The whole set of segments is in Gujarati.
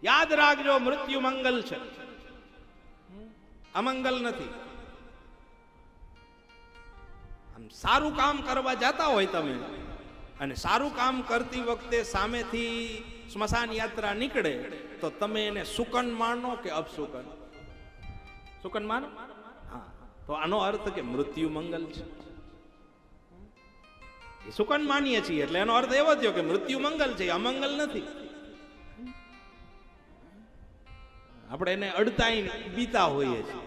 યાદ રાખજો, મૃત્યુ મંગલ છે, અમંગલ નથી. આમ સારું કામ કરવા જતા હોય તમે, અને સારું કામ કરતી વખતે સામેથી સ્મશાન યાત્રા નીકળે તો તમે એને સુકન માનો કે અપસુકન? સુકન માનો. હા, તો આનો અર્થ કે મૃત્યુ મંગલ છે. સુકન માનીએ છીએ એટલે એનો અર્થ એવો થયો કે મૃત્યુ મંગલ છે, અમંગલ નથી. આપણે એને અડતાઈ બીતા હોઈએ છીએ,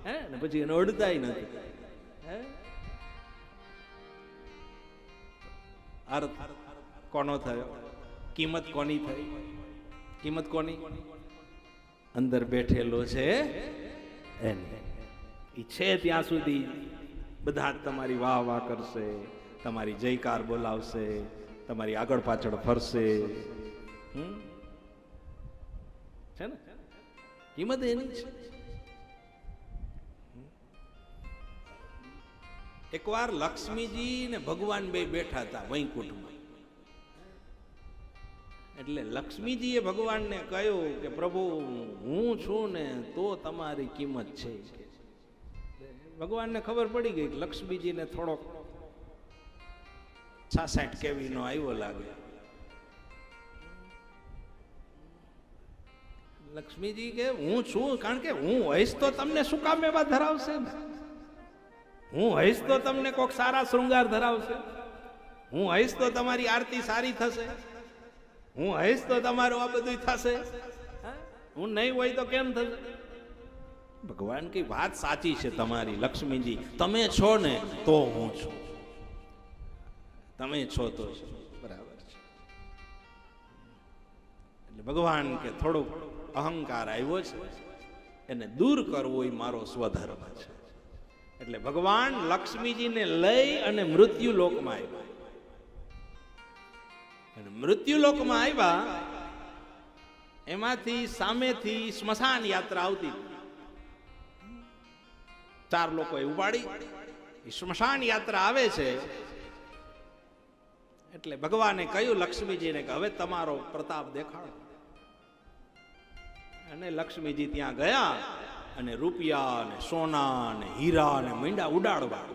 હે ને પછી એને અડતાઈ નથી. અર્થ કોનો થયો? કિંમત કોની થઈ? કિંમત કોની? અંદર બેઠેલો છે એની. ઈ છે ત્યાં સુધી બધા તમારી વાહ વાહ કરશે, તમારી જયકાર બોલાવશે, તમારી આગળ પાછળ ફરશે, છે ને? કિંમત એની છે. એકવાર લક્ષ્મીજી ને ભગવાન બે બેઠા હતા વૈકુંઠમાં. એટલે લક્ષ્મીજીએ ભગવાનને કહ્યું કે પ્રભુ હું છું ને તો તમારી કિંમત છે. ભગવાનને ખબર પડી ગઈ કે લક્ષ્મીજીને થોડોક 66 કેવી નો આવ્યો લાગે. લક્ષ્મીજી કે હું છું, કારણ કે હું હઈશ તો તમને શું કામ એવા ધરાવશે ને? હું હઈશ તો તમને કોઈક સારા શૃંગાર ધરાવશે, હું હઈશ તો તમારી આરતી સારી થશે, હું હઈશ તો તમારું આ બધું થશે, હું નહીં હોય તો કેમ થશે? ભગવાન की વાત સાચી છે તમારી લક્ષ્મીજી, તમે છો ને તો હું છું, તમે છો તો બરાબર છે. એટલે ભગવાન કે થોડુંક અહંકાર આવ્યો છે, એને દૂર કરવો એ મારો સ્વધર્મ છે. એટલે ભગવાન લક્ષ્મીજીને લઈ અને મૃત્યુ લોકમાં આવ્યા. અને મૃત્યુ લોકમાં આવ્યા એમાંથી સામેથી સ્મશાન યાત્રા આવતી. 4 લોકોએ ઉપાડી, સ્મશાન યાત્રા આવે છે. એટલે ભગવાને કહ્યું લક્ષ્મીજીને કે હવે તમારો પ્રતાપ દેખાડો. અને લક્ષ્મીજી ત્યાં ગયા અને રૂપિયા ને સોના ને હીરા ને મીંડા ઉડાડવા.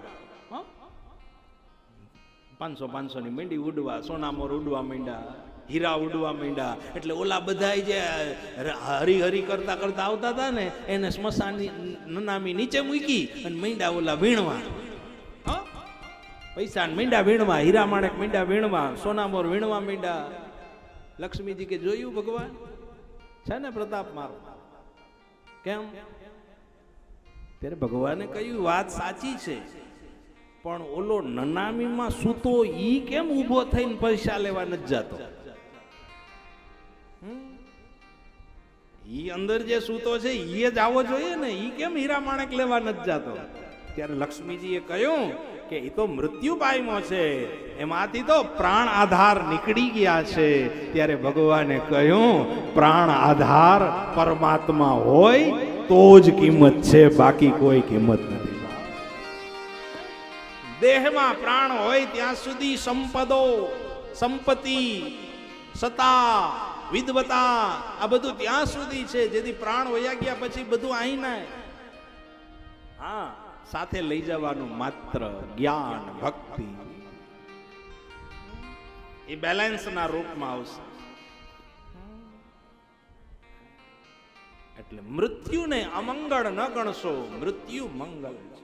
500 ની મીંડી ઉડવા, સોના મોર ઉડવા મીંડા, હીરા ઉડવા મીંડા. એટલે ઓલા બધા જે હરી કરતા કરતા આવતા હતા ને એને સ્મશાન નનામી નીચે મૂકી અને મીંડા ઓલા વીણવા. પૈસા મીંડા વીણવા, હીરા માણેક મીંડા વીણવા, સોના મોર વીણવા મીંડા. લક્ષ્મીજી કે જોયું ભગવાન છે ને પ્રતાપ મારો? કેમ? ત્યારે ભગવાને કહ્યું વાત સાચી છે, પણ ઓલો નનામીમાં સૂતો ઈ કેમ ઊભો થઈને પૈસા લેવા નથી જતો? ઈ અંદર જે સૂતો છે ઈ જ આવો જોઈએ ને, ઈ કેમ હીરા માણેક લેવા નથી જતો? ત્યારે લક્ષ્મીજીએ કહ્યું કે એ તો મૃત્યુ પામ્યો છે, એમાંથી તો પ્રાણ આધાર નીકળી ગયા છે. ત્યારે ભગવાને કહ્યું પ્રાણ આધાર પરમાત્મા હોય તો જ કિંમત છે, બાકી કોઈ કિંમત નથી. દેહમાં પ્રાણ હોય ત્યાં સુધી સંપદો, સંપત્તિ, સત્તા, વિદ્વતા આ બધું ત્યાં સુધી છે. જેથી પ્રાણ વયા ગયા પછી બધું આઈના. હા, સાથે લઈ જવાનું માત્ર જ્ઞાન, ભક્તિ. એ બેલેન્સ ના રૂપમાં આવશે. એટલે મૃત્યુને અમંગળ ન ગણશો, મૃત્યુ મંગળ છે.